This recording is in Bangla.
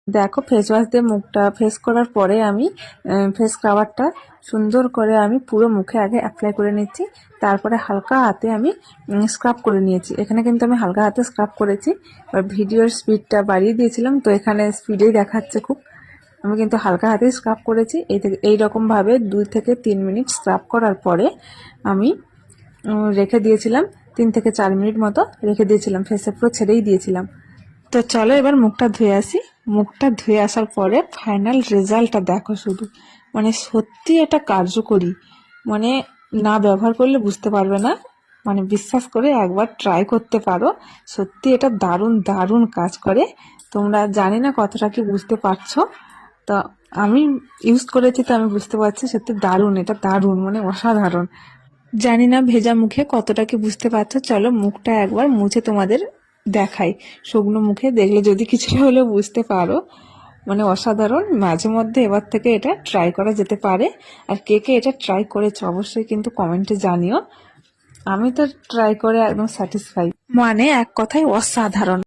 দেখো ফেস ওয়াশ দিয়ে মুখটা ফেস করার পরে আমি ফেস স্ক্রাবারটা সুন্দর করে আমি পুরো মুখে আগে অ্যাপ্লাই করে নিচ্ছি, তারপরে হালকা হাতে আমি স্ক্রাব করে নিয়েছি। এখানে কিন্তু আমি হালকা হাতে স্ক্রাব করেছি। আর ভিডিওর স্পিডটা বাড়িয়ে দিয়েছিলাম, তো এখানে স্পিডেই দেখাচ্ছে খুব। আমি কিন্তু হালকা হাতেই স্ক্রাব করেছি। এইরকমভাবে 2 থেকে 3 মিনিট স্ক্রাব করার পরে আমি রেখে দিয়েছিলাম, 3 থেকে 4 মিনিট মতো রেখে দিয়েছিলাম, ফেসে পুরো ছেড়েই দিয়েছিলাম। তো চলো এবার মুখটা ধুয়ে আসি। মুখটা ধুয়ে আসার পরে ফাইনাল রেজাল্টটা দেখো শুধু, মানে সত্যি এটা কার্যকরী, মানে না ব্যবহার করলে বুঝতে পারবে না। মানে বিশ্বাস করে একবার ট্রাই করতে পারো, সত্যি এটা দারুণ দারুণ কাজ করে। তোমরা জানি না কতটা কি বুঝতে পারছো, তো আমি ইউজ করেছি তো আমি বুঝতে পারছি সত্যি দারুণ, এটা দারুণ মানে অসাধারণ। জানি না ভেজা মুখে কতটা কি বুঝতে পারছো। চলো মুখটা একবার মুছে তোমাদের দেখাই, শুকনো মুখে দেখলে যদি কিছুটা হলেও বুঝতে পারো। মানে অসাধারণ, মাঝে মধ্যে এবার থেকে এটা ট্রাই করা যেতে পারে। আর কে কে এটা ট্রাই করেছো অবশ্যই কিন্তু কমেন্টে জানিও। আমি তো ট্রাই করে একদম স্যাটিসফাই, মানে এক কথায় অসাধারণ।